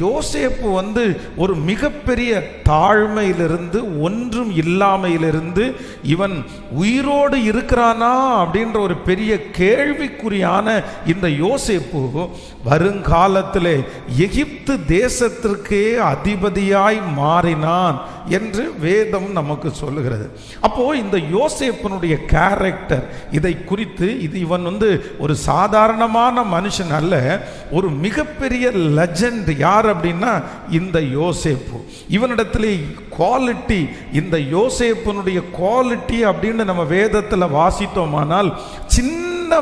யோசேப்பு ஒரு மிகப்பெரிய தாழ்மையிலிருந்து, ஒன்றும் இல்லாமையிலிருந்து இவன் உயிரோடு இருக்கிறானா அப்படின்ற ஒரு பெரிய கேள்விக்குறியான இந்த யோசேப்பு வருங்காலத்திலே எகிப்து தேசத்திற்கே அதிபதியாய் மாறினான் என்று வேதம் நமக்கு சொல்லுகிறது. அப்போ இந்த யோசேப்பினுடைய கேரக்டர், இதை குறித்து இவன் ஒரு சாதாரணமான மனுஷன் அல்ல, ஒரு மிகப்பெரிய லெஜண்ட். யார் அப்படின்னா இந்த யோசேப்பு. இவனிடத்திலே குவாலிட்டி, இந்த யோசேப்பினுடைய குவாலிட்டி அப்படின்னு நம்ம வேதத்தில் வாசித்தோமானால், சின்ன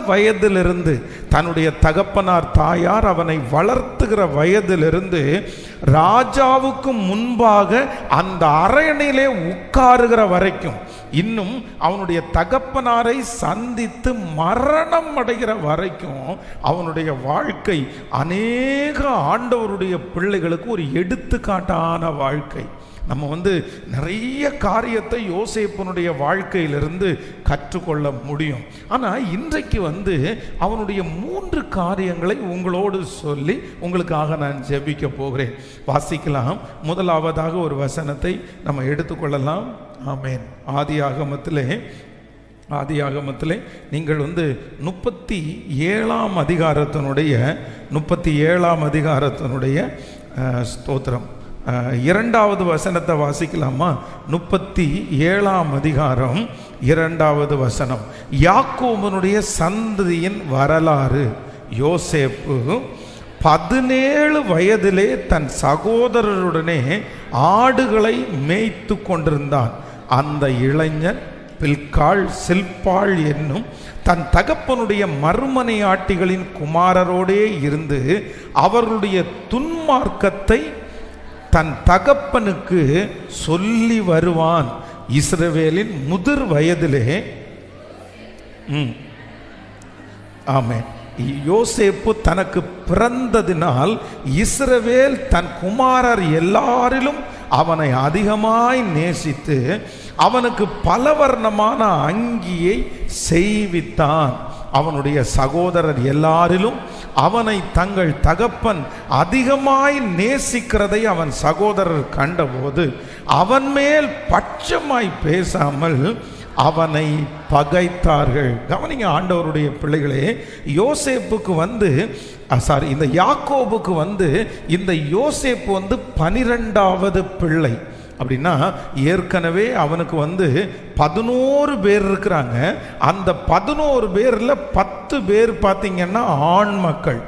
வயதிலிருந்து தன்னுடைய தகப்பனார் தாயார் அவனை வளர்த்துகிற வயதிலிருந்து ராஜாவுக்கு முன்பாக அந்த அரண்மனையிலே உட்காருகிற வரைக்கும், இன்னும் அவனுடைய தகப்பனாரை சந்தித்து மரணம் அடைகிற வரைக்கும் அவனுடைய வாழ்க்கை அநேக ஆண்டவருடைய பிள்ளைகளுக்கு ஒரு எடுத்துக்காட்டான வாழ்க்கை. நம்ம நிறைய காரியத்தை யோசேப்பினுடைய வாழ்க்கையிலிருந்து கற்றுக்கொள்ள முடியும். ஆனால் இன்றைக்கு அவனுடைய 3 காரியங்களை உங்களோடு சொல்லி உங்களுக்காக நான் ஜெபிக்க போகிறேன். வாசிக்கலாம். முதலாவதாக ஒரு வசனத்தை நம்ம எடுத்துக்கொள்ளலாம். ஆமென். ஆதியாகமத்திலே நீங்கள் 37ஆம் அதிகாரத்தினுடைய ஸ்தோத்திரம் 2வது வசனத்தை வாசிக்கலாமா? 37ஆம் அதிகாரம் 2வது வசனம். யாக்கோபனுடைய சந்ததியின் வரலாறு. யோசேப்பு 17 வயதிலே தன் சகோதரருடனே ஆடுகளை மேய்த்து கொண்டிருந்தான். அந்த இளைஞன் பில்காள், சில்பாள் என்னும் தன் தகப்பனுடைய மறுமனையாட்டிகளின் குமாரரோடே இருந்து அவர்களுடைய துன்மார்க்கத்தை தன் தகப்பனுக்கு சொல்லி வருவான். இஸ்ரவேலின் முதிர் வயதிலே ஆமென், யோசேப்பு தனக்கு பிறந்ததினால் இஸ்ரவேல் தன் குமாரர் எல்லாரிலும் அவனை அதிகமாய் நேசித்து அவனுக்கு பலவர்ணமான அங்கியை செய்வித்தான். அவனுடைய சகோதரர் எல்லாரிலும் அவனை தங்கள் தகப்பன் அதிகமாய் நேசிக்கிறதை அவன் சகோதரர் கண்டபோது அவன் மேல் பட்சமாய் பேசாமல் அவனை பகைத்தார்கள். கவனிங்க ஆண்டவருடைய பிள்ளைகளே, யோசேப்புக்கு இந்த யாக்கோபுக்கு இந்த யோசேப்பு 12வது பிள்ளை. அப்படின்னா ஏற்கனவே அவனுக்கு 11 பேர் இருக்கிறாங்க. அந்த 11 பேரில் 10 பேர் பார்த்தீங்கன்னா ஆண் மக்கள்.